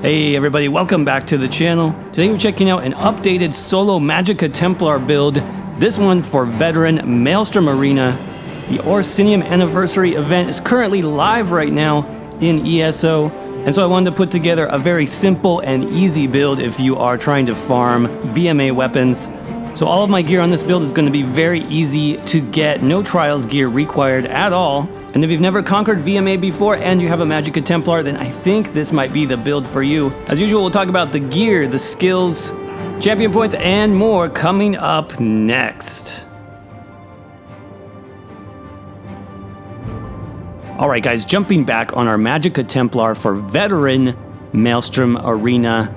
Hey everybody, welcome back to the channel. Today we're checking out an updated solo Magicka Templar build. This one for veteran Maelstrom Arena. The Orsinium Anniversary event is currently live right now in ESO. And so I wanted to put together a very simple and easy build if you are trying to farm VMA weapons. So all of my gear on this build is going to be very easy to get, no trials gear required at all. And if you've never conquered VMA before and you have a Magicka Templar, then I think this might be the build for you. As usual, we'll talk about the gear, the skills, champion points, and more coming up next. Alright guys, jumping back on our Magicka Templar for veteran Maelstrom Arena.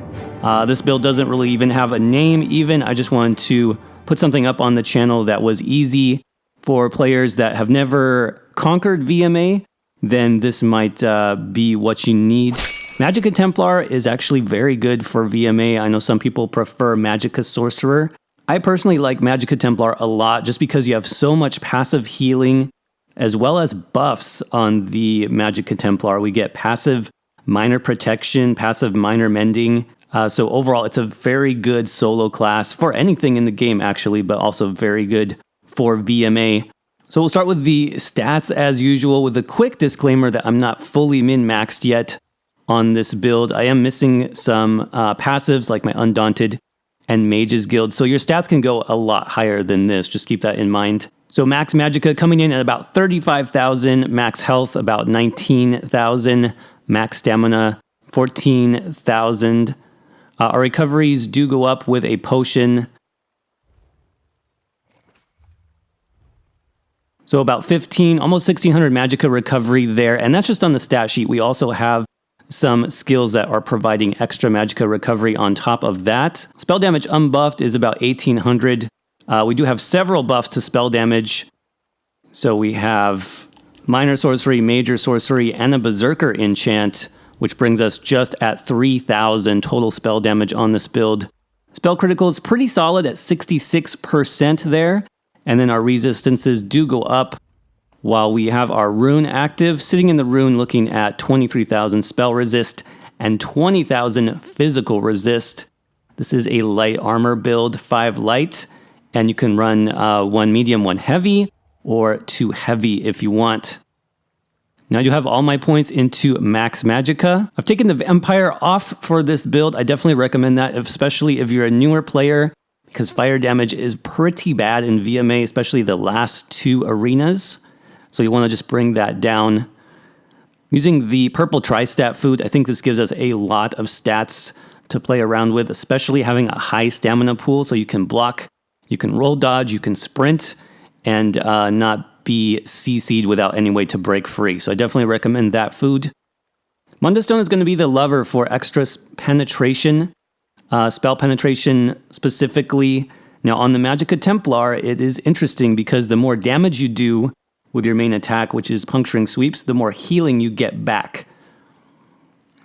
This build doesn't really even have a name even. I just wanted to put something up on the channel that was easy for players that have never conquered VMA. Then this might be what you need. Magicka Templar is actually very good for VMA. I know some people prefer Magicka Sorcerer. I personally like Magicka Templar a lot just because you have so much passive healing as well as buffs on the Magicka Templar. We get passive minor protection, passive minor mending. So overall, it's a very good solo class for anything in the game actually, but also very good for VMA. So we'll start with the stats as usual with a quick disclaimer that I'm not fully min-maxed yet on this build. I am missing some passives like my Undaunted and Mage's Guild. So your stats can go a lot higher than this. Just keep that in mind. So max Magicka coming in at about 35,000, max health about 19,000, max stamina 14,000. Our recoveries do go up with a potion. So about 15, almost 1,600 Magicka recovery there. And that's just on the stat sheet. We also have some skills that are providing extra Magicka recovery on top of that. Spell damage unbuffed is about 1,800. We do have several buffs to spell damage. So we have minor sorcery, major sorcery, and a berserker enchant, which brings us just at 3,000 total spell damage on this build. Spell critical is pretty solid at 66% there. And then our resistances do go up while we have our rune active. Sitting in the rune looking at 23,000 spell resist and 20,000 physical resist. This is a light armor build, 5 light. And you can run 1 medium, 1 heavy, or 2 heavy if you want. Now I do have all my points into max Magicka. I've taken the Vampire off for this build. I definitely recommend that, especially if you're a newer player, because fire damage is pretty bad in VMA, especially the last 2 arenas. So you want to just bring that down. Using the purple tri-stat food, I think this gives us a lot of stats to play around with, especially having a high stamina pool so you can block, you can roll dodge, you can sprint, and not be CC'd without any way to break free. So I definitely recommend that food. Mundastone is going to be the lever for extra penetration. Spell penetration specifically. Now on the Magicka Templar, it is interesting because the more damage you do with your main attack, which is puncturing sweeps, the more healing you get back.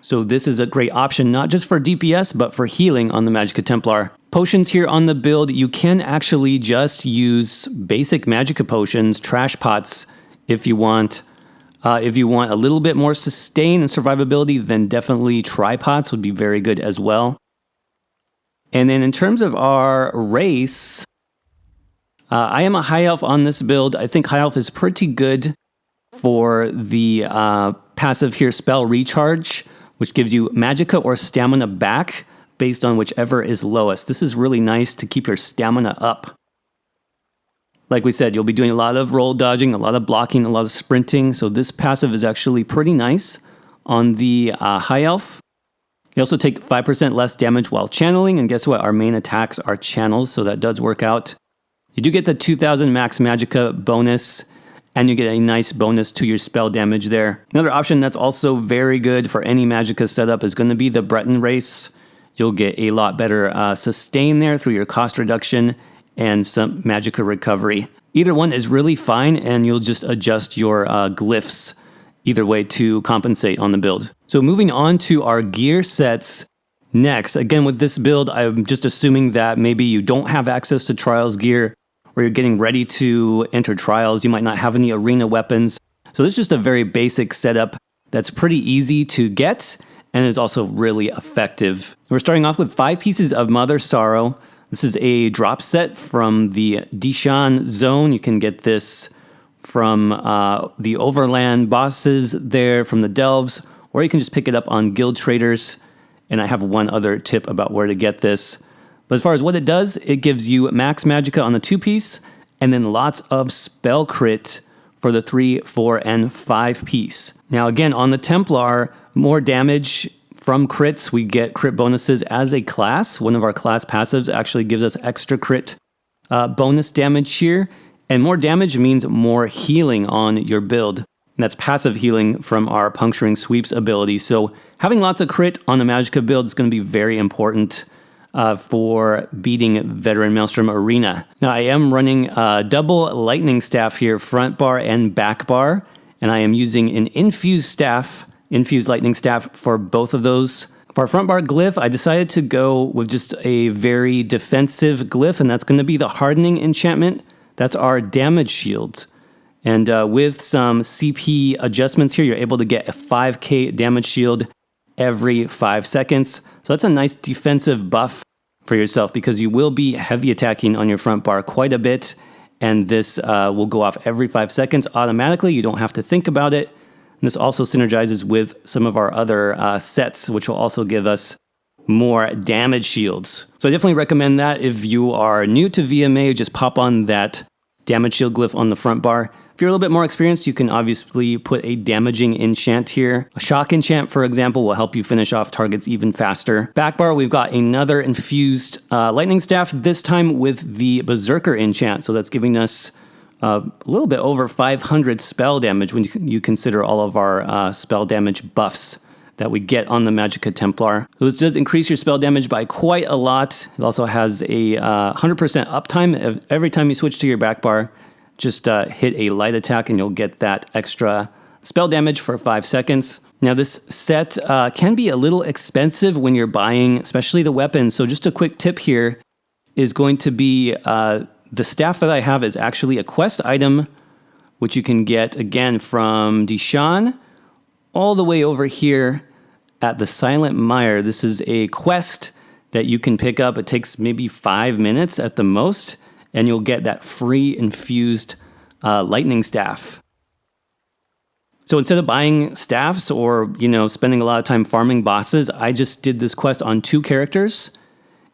So this is a great option, not just for DPS, but for healing on the Magicka Templar. Potions here on the build, you can actually just use basic Magicka potions, trash pots, if you want. If you want a little bit more sustain and survivability, then definitely tripods would be very good as well. And then in terms of our race, I am a high elf on this build. I think high elf is pretty good for the passive here, spell recharge, which gives you Magicka or stamina back based on whichever is lowest. This is really nice to keep your stamina up. Like we said, you'll be doing a lot of roll dodging, a lot of blocking, a lot of sprinting. So this passive is actually pretty nice on the high elf. You also take 5% less damage while channeling, and guess what? Our main attacks are channels, so that does work out. You do get the 2,000 max Magicka bonus, and you get a nice bonus to your spell damage there. Another option that's also very good for any Magicka setup is going to be the Breton race. You'll get a lot better sustain there through your cost reduction and some Magicka recovery. Either one is really fine, and you'll just adjust your glyphs either way to compensate on the build. So moving on to our gear sets next. Again, with this build, I'm just assuming that maybe you don't have access to trials gear or you're getting ready to enter trials. You might not have any arena weapons. So this is just a very basic setup that's pretty easy to get and is also really effective. We're starting off with 5 pieces of Mother Sorrow. This is a drop set from the Dishan zone. You can get this from the Overland bosses there, from the Delves, or you can just pick it up on Guild Traders. And I have one other tip about where to get this. But as far as what it does, it gives you max Magicka on the 2-piece, and then lots of spell crit for the 3, 4, and 5 piece. Now again, on the Templar, more damage from crits. We get crit bonuses as a class. One of our class passives actually gives us extra crit bonus damage here. And more damage means more healing on your build. And that's passive healing from our Puncturing Sweeps ability. So having lots of crit on the Magicka build is going to be very important for beating Veteran Maelstrom Arena. Now I am running double lightning staff here, front bar and back bar, and I am using an infused lightning staff for both of those. For our front bar glyph, I decided to go with just a very defensive glyph, and that's going to be the Hardening enchantment. That's our damage shield. And with some CP adjustments here, you're able to get a 5k damage shield every 5 seconds. So that's a nice defensive buff for yourself because you will be heavy attacking on your front bar quite a bit, and this will go off every 5 seconds automatically. You don't have to think about it. And this also synergizes with some of our other sets, which will also give us more damage shields. So I definitely recommend that. If you are new to VMA, just pop on that damage shield glyph on the front bar. If you're a little bit more experienced, you can obviously put a damaging enchant here. A shock enchant, for example, will help you finish off targets even faster. Back bar, we've got another infused lightning staff, this time with the Berserker enchant. So that's giving us a little bit over 500 spell damage when you consider all of our spell damage buffs that we get on the Magicka Templar. So this does increase your spell damage by quite a lot. It also has a 100% uptime. Every time you switch to your back bar, just hit a light attack and you'll get that extra spell damage for 5 seconds. Now this set can be a little expensive when you're buying, especially the weapons. So just a quick tip here is going to be the staff that I have is actually a quest item, which you can get again from Dishan all the way over here at the Silent Mire. This is a quest that you can pick up. It takes maybe 5 minutes at the most, and you'll get that free infused lightning staff. So instead of buying staffs or, spending a lot of time farming bosses, I just did this quest on 2 characters,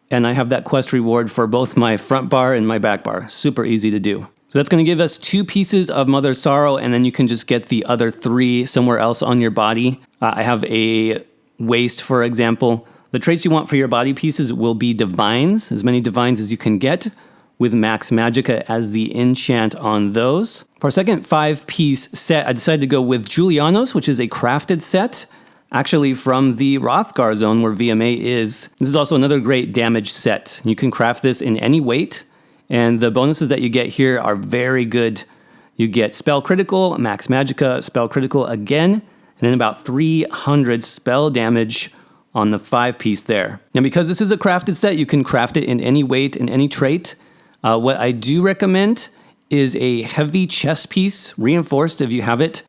and I have that quest reward for both my front bar and my back bar. Super easy to do. So that's going to give us 2 pieces of Mother Sorrow, and then you can just get the other 3 somewhere else on your body. I have a waist, for example. The traits you want for your body pieces will be divines, as many divines as you can get, with max Magicka as the enchant on those. For our second 5-piece set, I decided to go with Julianos, which is a crafted set, actually from the Hrothgar zone where VMA is. This is also another great damage set. You can craft this in any weight, and the bonuses that you get here are very good. You get spell critical, max Magicka, spell critical again, and then about 300 spell damage on the 5-piece there. Now because this is a crafted set, you can craft it in any weight and any trait. What I do recommend is a heavy chest piece, reinforced if you have it,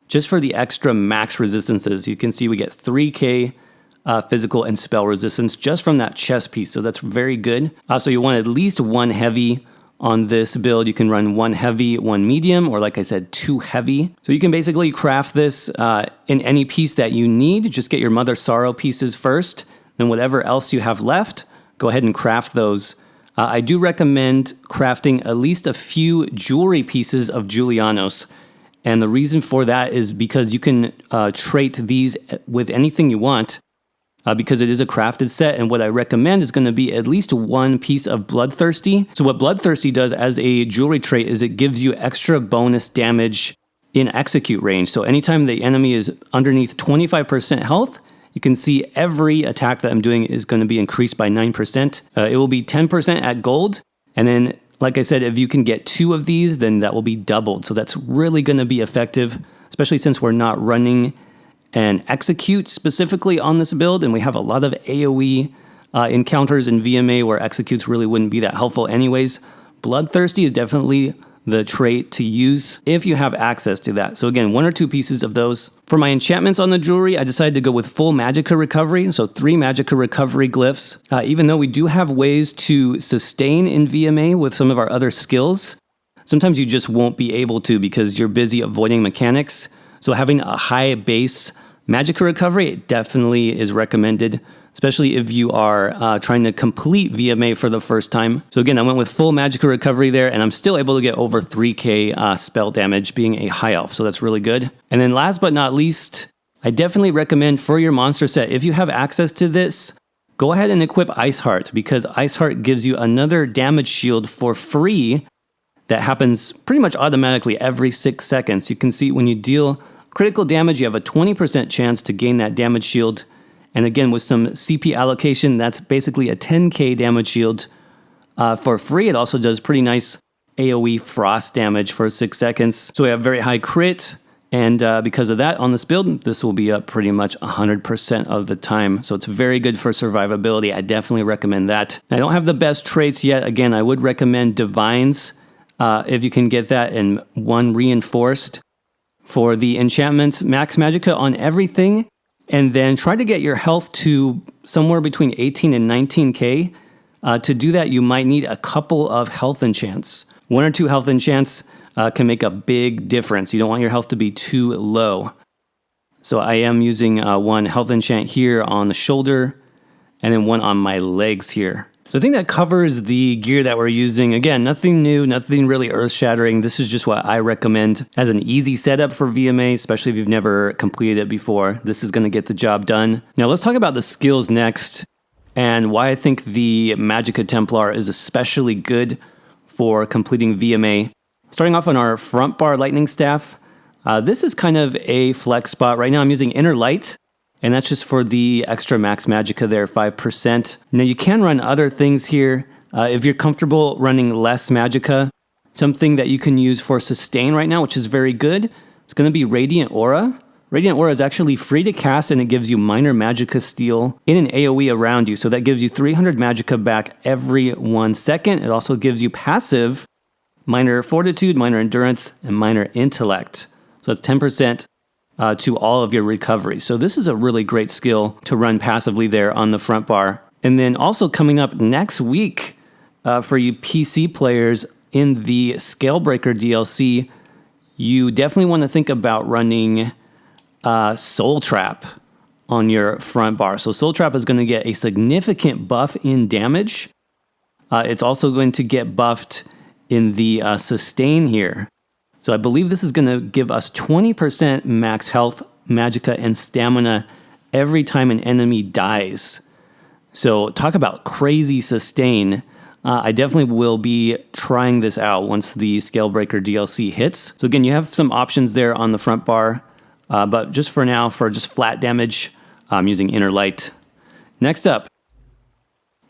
just for the extra max resistances. You can see we get 3k physical and spell resistance just from that chest piece, so that's very good. So you want at least 1 heavy on this build. You can run 1 heavy, 1 medium, or like I said, 2 heavy. So you can basically craft this in any piece that you need. Just get your Mother Sorrow pieces first, then whatever else you have left, go ahead and craft those. I do recommend crafting at least a few jewelry pieces of Julianos. And the reason for that is because you can trait these with anything you want because it is a crafted set. And what I recommend is going to be at least 1 piece of Bloodthirsty. So what Bloodthirsty does as a jewelry trait is it gives you extra bonus damage in execute range. So anytime the enemy is underneath 25% health, you can see every attack that I'm doing is going to be increased by 9%. It will be 10% at gold. And then, like I said, if you can get 2 of these, then that will be doubled. So that's really going to be effective, especially since we're not running an execute specifically on this build. And we have a lot of AoE encounters in VMA where executes really wouldn't be that helpful anyways. Bloodthirsty is definitely the trait to use if you have access to that. So again, 1 or 2 pieces of those. For my enchantments on the jewelry, I decided to go with full Magicka recovery, so 3 Magicka recovery glyphs. Even though we do have ways to sustain in VMA with some of our other skills, sometimes you just won't be able to because you're busy avoiding mechanics. So having a high base Magicka recovery, it definitely is recommended, especially if you are trying to complete VMA for the first time. So again, I went with full Magicka recovery there, and I'm still able to get over 3k spell damage being a high elf, so that's really good. And then last but not least, I definitely recommend for your monster set, if you have access to this, go ahead and equip Ice Heart, because Ice Heart gives you another damage shield for free that happens pretty much automatically every 6 seconds. You can see when you deal critical damage, you have a 20% chance to gain that damage shield. And again, with some CP allocation, that's basically a 10k damage shield for free. It also does pretty nice AoE frost damage for 6 seconds. So we have very high crit, and because of that on this build, this will be up pretty much 100% of the time. So it's very good for survivability. I definitely recommend that. I don't have the best traits yet. Again, I would recommend Divines if you can get that, and 1 Reinforced. For the enchantments, max Magicka on everything, and then try to get your health to somewhere between 18 and 19k. To do that, you might need a couple of health enchants. 1 or 2 health enchants can make a big difference. You don't want your health to be too low. So I am using 1 health enchant here on the shoulder, and then 1 on my legs here. So I think that covers the gear that we're using. Again, nothing new, nothing really earth-shattering. This is just what I recommend as an easy setup for VMA, especially if you've never completed it before. This is going to get the job done. Now let's talk about the skills next, and why I think the Magicka Templar is especially good for completing VMA. Starting off on our front bar lightning staff, this is kind of a flex spot. Right now I'm using Inner Light, and that's just for the extra max Magicka there, 5%. Now you can run other things here. If you're comfortable running less Magicka, something that you can use for sustain right now, which is very good, it's going to be Radiant Aura. Radiant Aura is actually free to cast, and it gives you minor Magicka steal in an AoE around you. So that gives you 300 Magicka back every 1 second. It also gives you passive minor Fortitude, minor Endurance, and minor Intellect. So that's 10%. To all of your recovery. So this is a really great skill to run passively there on the front bar. And then also coming up next week for you PC players in the Scalebreaker DLC, you definitely want to think about running Soul Trap on your front bar. So Soul Trap is going to get a significant buff in damage. It's also going to get buffed in the sustain here. So I believe this is going to give us 20% max health, Magicka, and stamina every time an enemy dies. So talk about crazy sustain. I definitely will be trying this out once the Scalebreaker DLC hits. So again, you have some options there on the front bar, but just for now, for just flat damage, I'm using Inner Light. Next up,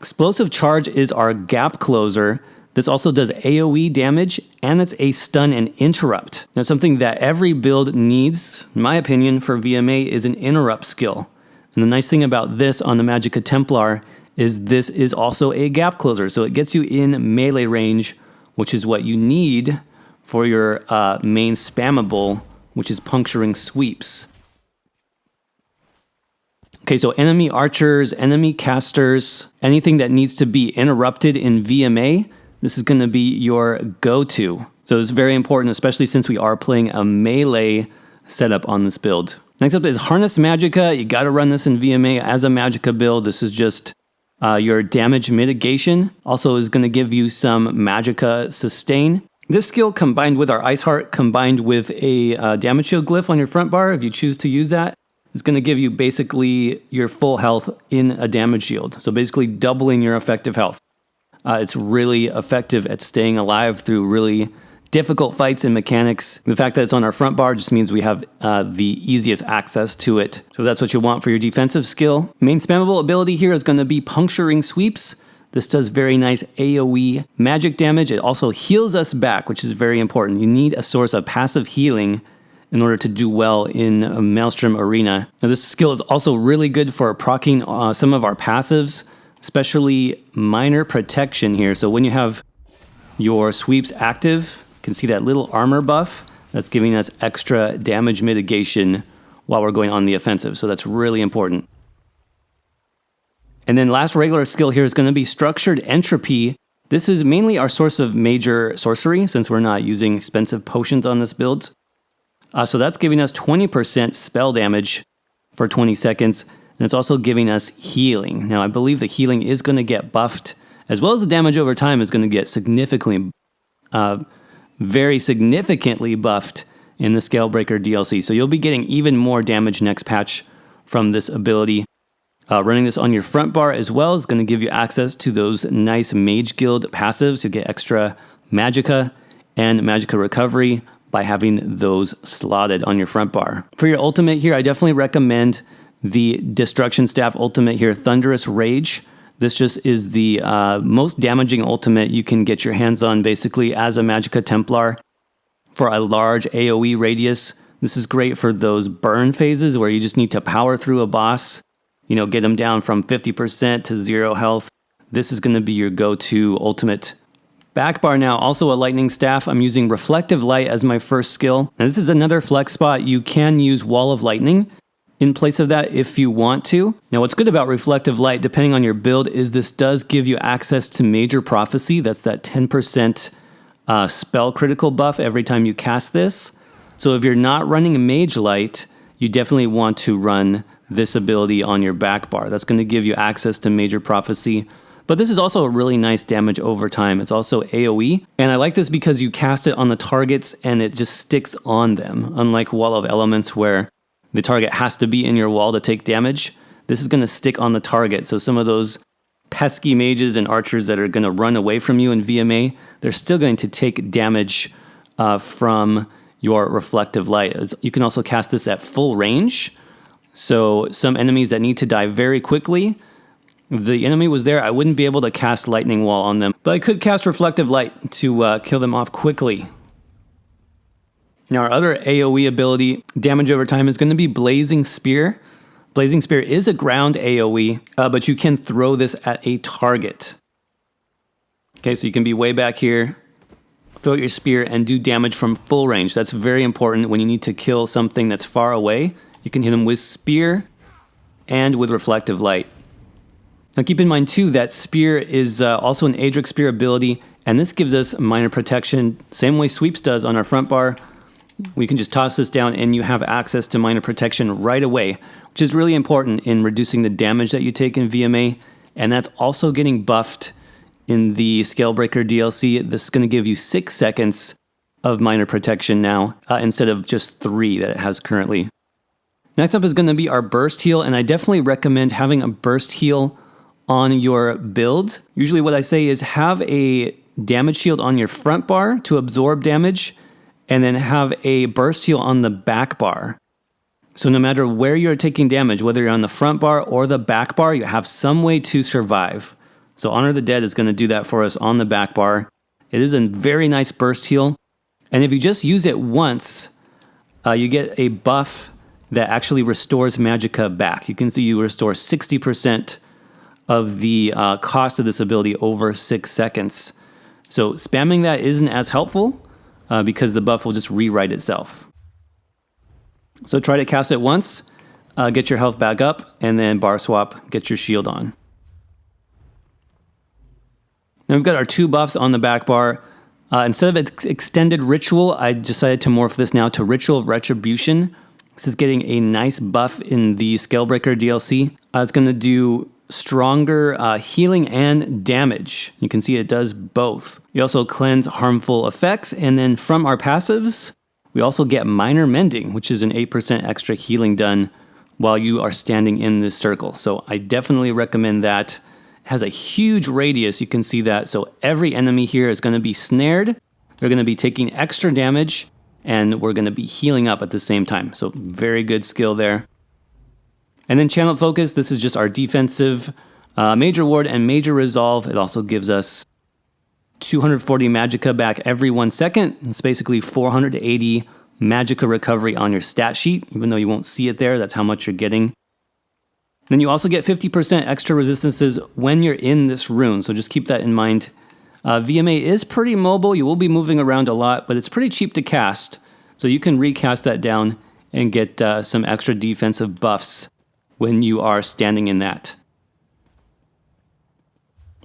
Explosive Charge is our gap closer. This also does AoE damage, and it's a stun and interrupt. Now, something that every build needs, in my opinion, for VMA is an interrupt skill. And the nice thing about this on the Magicka Templar is this is also a gap closer. So it gets you in melee range, which is what you need for your main spammable, which is puncturing sweeps. Okay, so enemy archers, enemy casters, anything that needs to be interrupted in VMA, this is going to be your go-to. So it's very important, especially since we are playing a melee setup on this build. Next up is Harness Magicka. You got to run this in VMA as a Magicka build. This is just your damage mitigation. Also is going to give you some Magicka sustain. This skill combined with our Ice Heart, combined with a damage shield glyph on your front bar, if you choose to use that, it's going to give you basically your full health in a damage shield. So basically doubling your effective health. It's really effective at staying alive through really difficult fights and mechanics. The fact that it's on our front bar just means we have the easiest access to it. So that's what you want for your defensive skill. Main spammable ability here is going to be Puncturing Sweeps. This does very nice AoE magic damage. It also heals us back, which is very important. You need a source of passive healing in order to do well in a Maelstrom Arena. Now, this skill is also really good for proccing some of our passives, especially Minor Protection here. So when you have your sweeps active, can see that little armor buff that's giving us extra damage mitigation while we're going on the offensive. So that's really important. And then last regular skill here is going to be Structured Entropy. This is mainly our source of major sorcery since we're not using expensive potions on this build. So that's giving us 20% spell damage for 20 seconds. And it's also giving us healing. Now I believe the healing is going to get buffed, as well as the damage over time is going to get significantly, very significantly buffed in the Scalebreaker DLC. So you'll be getting even more damage next patch from this ability. Running this on your front bar as well is going to give you access to those nice Mage Guild passives. You get extra Magicka and Magicka Recovery by having those slotted on your front bar. For your ultimate here, I definitely recommend the Destruction Staff ultimate here, Thunderous Rage. This just is the most damaging ultimate you can get your hands on basically as a Magicka Templar for a large AoE radius. This is great for those burn phases where you just need to power through a boss, get them down from 50% to 0 health. This is going to be your go-to ultimate. Back bar now, also a lightning staff. I'm using Reflective Light as my first skill. Now this is another flex spot. You can use Wall of Lightning in place of that if you want to. Now what's good about Reflective Light, depending on your build, is this does give you access to Major Prophecy. That's that 10% spell critical buff every time you cast this. So if you're not running Mage Light, you definitely want to run this ability on your back bar. That's going to give you access to Major Prophecy. But this is also a really nice damage over time. It's also AoE. And I like this because you cast it on the targets and it just sticks on them. Unlike Wall of Elements where the target has to be in your wall to take damage, this is going to stick on the target. So some of those pesky mages and archers that are going to run away from you in VMA, they're still going to take damage from your Reflective Light. You can also cast this at full range. So some enemies that need to die very quickly, if the enemy was there, I wouldn't be able to cast Lightning Wall on them. But I could cast Reflective Light to kill them off quickly. Now our other AoE ability, damage over time, is going to be Blazing Spear. Blazing Spear is a ground AoE, but you can throw this at a target. Okay, so you can be way back here, throw your spear, and do damage from full range. That's very important when you need to kill something that's far away. You can hit them with Spear and with Reflective Light. Now keep in mind too that Spear is also an Aedric Spear ability, and this gives us minor protection, same way Sweeps does on our front bar. We can just toss this down and you have access to minor protection right away, which is really important in reducing the damage that you take in VMA, and that's also getting buffed in the Scalebreaker DLC. This is going to give you 6 seconds of minor protection now, instead of just 3 that it has currently. Next up is going to be our Burst Heal, and I definitely recommend having a Burst Heal on your build. Usually what I say is have a damage shield on your front bar to absorb damage, and then have a burst heal on the back bar. So no matter where you're taking damage, whether you're on the front bar or the back bar, you have some way to survive. So Honor the Dead is going to do that for us on the back bar. It is a very nice burst heal. And if you just use it once, you get a buff that actually restores Magicka back. You can see you restore 60% of the cost of this ability over 6 seconds. So spamming that isn't as helpful because the buff will just rewrite itself. So try to cast it once, get your health back up, and then bar swap, get your shield on. Now we've got our 2 buffs on the back bar. Instead of Extended Ritual, I decided to morph this now to Ritual of Retribution. This is getting a nice buff in the Scalebreaker DLC. It's going to do stronger healing and damage. You can see it does both. You also cleanse harmful effects, and then from our passives, we also get Minor Mending, which is an 8% extra healing done while you are standing in this circle. So I definitely recommend that. It has a huge radius, you can see that. So every enemy here is going to be snared. They're going to be taking extra damage, and we're going to be healing up at the same time. So very good skill there. And then Channel Focus, this is just our defensive Major Ward and Major Resolve. It also gives us 240 Magicka back every 1 second. It's basically 480 Magicka recovery on your stat sheet, even though you won't see it there. That's how much you're getting. Then you also get 50% extra resistances when you're in this rune, so just keep that in mind VMA is pretty mobile. You will be moving around a lot, but it's pretty cheap to cast. So you can recast that down and get some extra defensive buffs when you are standing in that.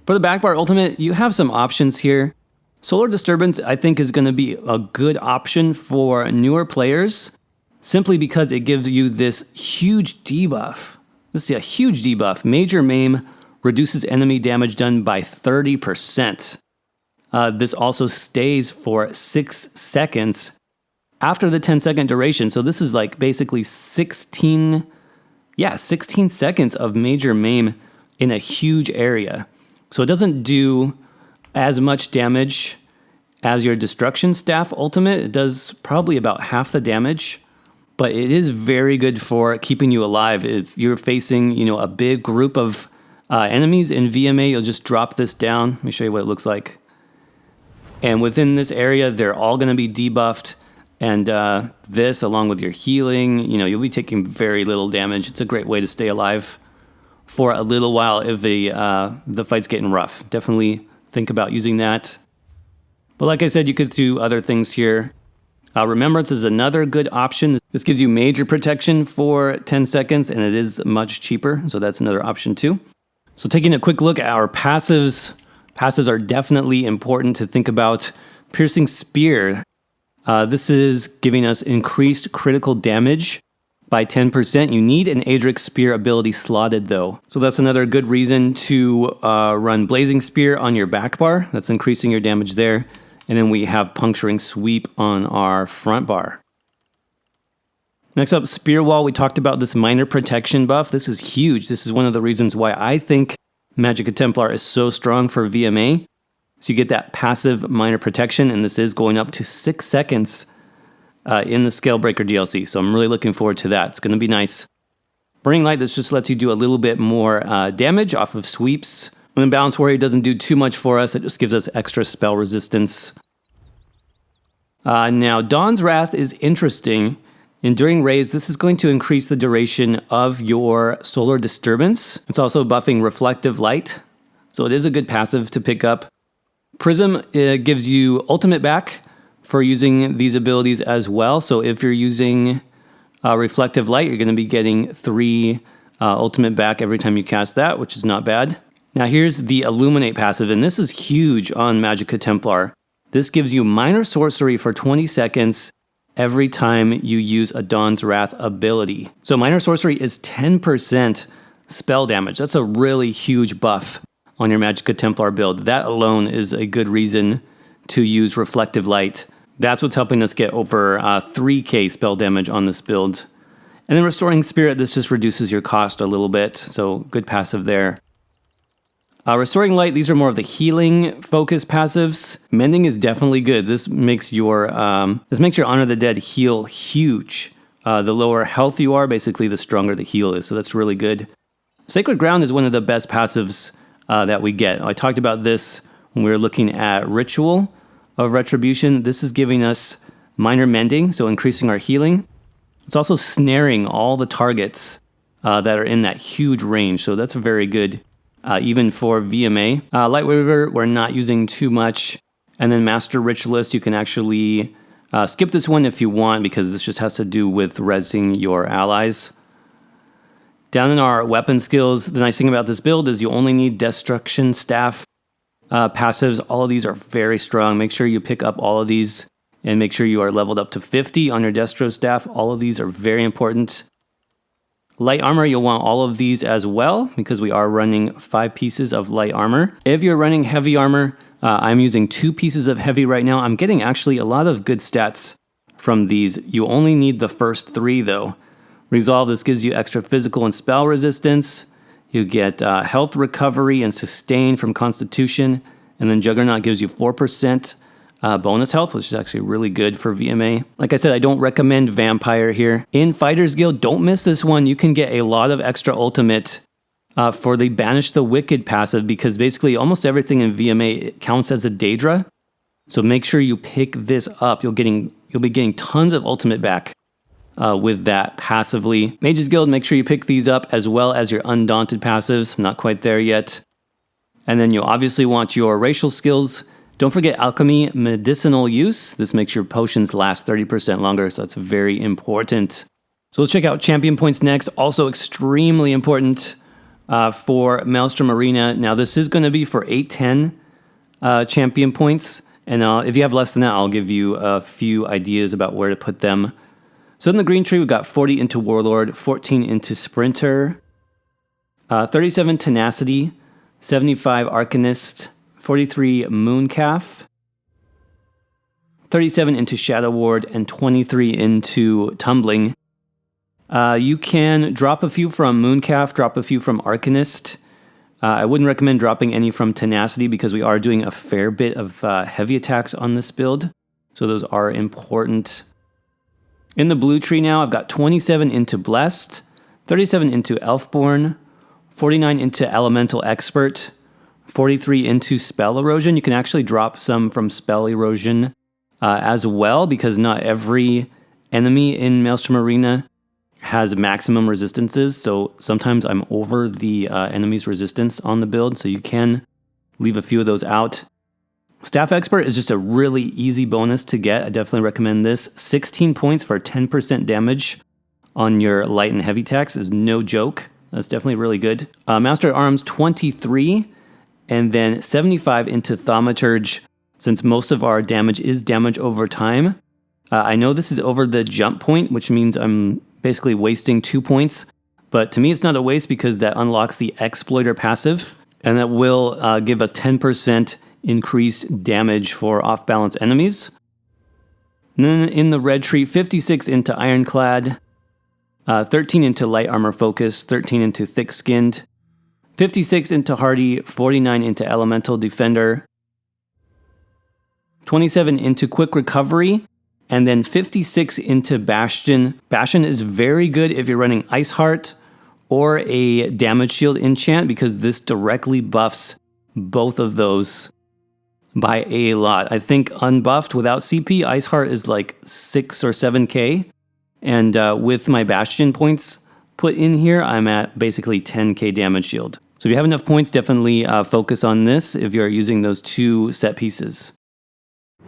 For the Magplar Ultimate, you have some options here. Solar Disturbance, I think, is going to be a good option for newer players, simply because it gives you this huge debuff. This is a huge debuff. Major Maim reduces enemy damage done by 30%. This also stays for 6 seconds after the 10-second duration. So this is like basically 16 seconds of Major Maim in a huge area. So it doesn't do as much damage as your Destruction Staff Ultimate. It does probably about half the damage, but it is very good for keeping you alive. If you're facing, a big group of enemies in VMA, you'll just drop this down. Let me show you what it looks like. And within this area, they're all going to be debuffed. And this, along with your healing, you'll be taking very little damage. It's a great way to stay alive for a little while if the fight's getting rough. Definitely think about using that. But like I said, you could do other things here. Remembrance is another good option. This gives you major protection for 10 seconds, and it is much cheaper. So that's another option too. So taking a quick look at our passives. Passives are definitely important to think about. Piercing Spear. This is giving us increased critical damage by 10%. You need an Adric Spear ability slotted though. So that's another good reason to run Blazing Spear on your back bar. That's increasing your damage there. And then we have Puncturing Sweep on our front bar. Next up, Spear Wall. We talked about this minor protection buff. This is huge. This is one of the reasons why I think Magicka Templar is so strong for VMA. So you get that passive minor protection, and this is going up to 6 seconds in the Scalebreaker DLC. So I'm really looking forward to that. It's going to be nice. Burning Light, this just lets you do a little bit more damage off of sweeps. When Balance Warrior doesn't do too much for us, it just gives us extra spell resistance. Now, Dawn's Wrath is interesting. Enduring Rays, this is going to increase the duration of your Solar Disturbance. It's also buffing Reflective Light, so it is a good passive to pick up. Prism gives you Ultimate back for using these abilities as well. So if you're using Reflective Light, you're going to be getting 3 Ultimate back every time you cast that, which is not bad. Now here's the Illuminate passive, and this is huge on Magicka Templar. This gives you minor sorcery for 20 seconds every time you use a Dawn's Wrath ability. So minor sorcery is 10% spell damage. That's a really huge buff on your Magicka Templar build. That alone is a good reason to use Reflective Light. That's what's helping us get over 3k spell damage on this build. And then Restoring Spirit, this just reduces your cost a little bit, so good passive there. Restoring Light, these are more of the healing focus passives. Mending is definitely good. This makes your Honor the Dead heal huge. The lower health you are, basically the stronger the heal is, so that's really good. Sacred Ground is one of the best passives that we get. I talked about this when we were looking at Ritual of Retribution. This is giving us minor mending, so increasing our healing. It's also snaring all the targets that are in that huge range, so that's very good. Even for VMA. Lightweaver, we're not using too much. And then Master Ritualist, you can actually skip this one if you want, because this just has to do with resing your allies. Down in our weapon skills, the nice thing about this build is you only need Destruction Staff passives. All of these are very strong. Make sure you pick up all of these and make sure you are leveled up to 50 on your Destro Staff. All of these are very important. Light armor, you'll want all of these as well, because we are running 5 pieces of light armor. If you're running heavy armor, I'm using 2 pieces of heavy right now. I'm getting actually a lot of good stats from these. You only need the first 3 though. Resolve, this gives you extra physical and spell resistance. You get health recovery and sustain from Constitution. And then Juggernaut gives you 4% bonus health, which is actually really good for VMA. Like I said, I don't recommend Vampire here. In Fighters Guild, don't miss this one. You can get a lot of extra ultimate for the Banish the Wicked passive, because basically almost everything in VMA counts as a Daedra. So make sure you pick this up. You'll be getting tons of ultimate back with that passively. Mages Guild, make sure you pick these up as well as your Undaunted passives. I'm not quite there yet. And then you obviously want your racial skills. Don't forget alchemy, medicinal use. This makes your potions last 30% longer, so that's very important. So let's check out champion points next. Also extremely important for Maelstrom Arena. Now this is going to be for 810 champion points. And if you have less than that, I'll give you a few ideas about where to put them. So in the green tree, we've got 40 into Warlord, 14 into Sprinter, 37 Tenacity, 75 Arcanist, 43 Mooncalf, 37 into Shadow Ward, and 23 into Tumbling. You can drop a few from Mooncalf, drop a few from Arcanist. I wouldn't recommend dropping any from Tenacity because we are doing a fair bit of heavy attacks on this build. So those are important. In the blue tree now, I've got 27 into Blessed, 37 into Elfborn, 49 into Elemental Expert, 43 into Spell Erosion. You can actually drop some from Spell Erosion as well, because not every enemy in Maelstrom Arena has maximum resistances, so sometimes I'm over the enemy's resistance on the build, so you can leave a few of those out. Staff Expert is just a really easy bonus to get. I definitely recommend this. 16 points for 10% damage on your light and heavy attacks is no joke. That's definitely really good. Master at Arms 23, and then 75 into Thaumaturge, since most of our damage is damage over time. I know this is over the jump point, which means I'm basically wasting 2 points, but to me it's not a waste because that unlocks the Exploiter passive, and that will give us 10% increased damage for off-balance enemies. And then in the red tree, 56 into Ironclad, 13 into Light Armor Focus, 13 into Thick Skinned, 56 into Hardy, 49 into Elemental Defender, 27 into Quick Recovery, and then 56 into Bastion. Bastion is very good if you're running Ice Heart or a Damage Shield enchant, because this directly buffs both of those by a lot. I think unbuffed without CP, Ice Heart is like 6 or 7k. And with my Bastion points put in here, I'm at basically 10k Damage Shield. So if you have enough points, definitely focus on this if you're using those two set pieces.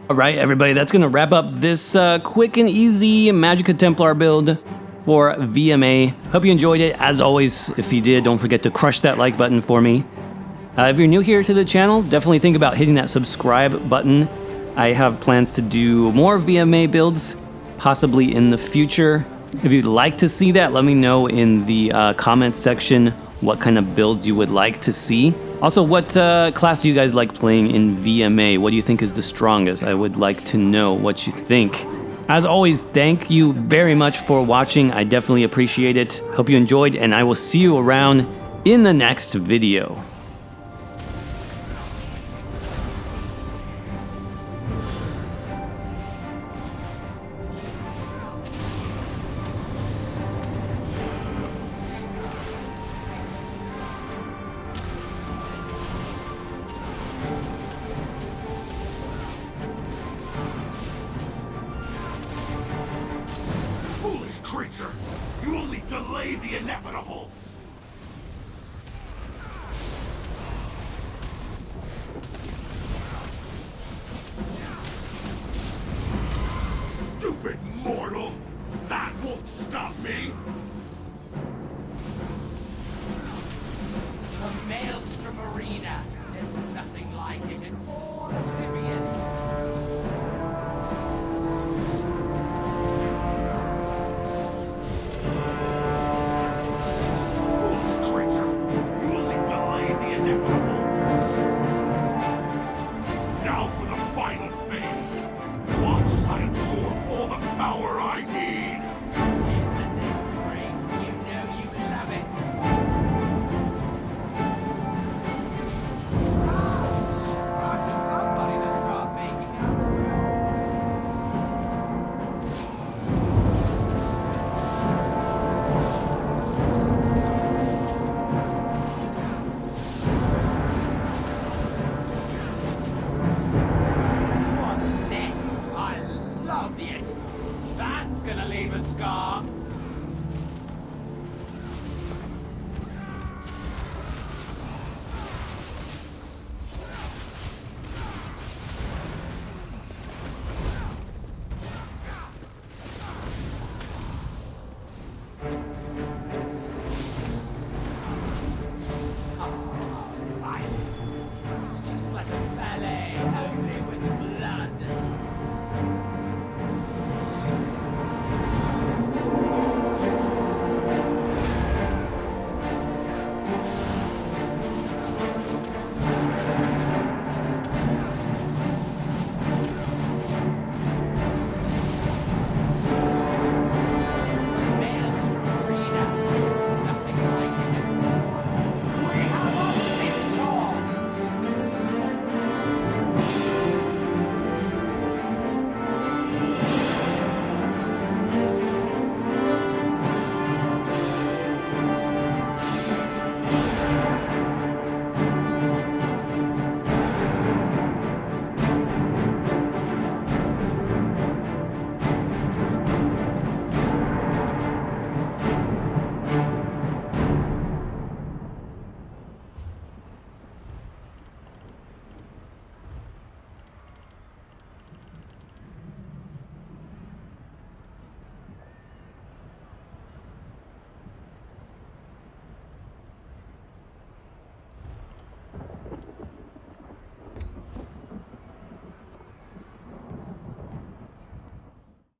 All right, everybody, that's going to wrap up this quick and easy Magicka Templar build for VMA. Hope you enjoyed it. As always, if you did, don't forget to crush that like button for me. If you're new here to the channel, definitely think about hitting that subscribe button. I have plans to do more VMA builds, possibly in the future. If you'd like to see that, let me know in the comments section what kind of builds you would like to see. Also, what class do you guys like playing in VMA? What do you think is the strongest? I would like to know what you think. As always, thank you very much for watching. I definitely appreciate it. Hope you enjoyed, and I will see you around in the next video. Creature, you only delay the inevitable.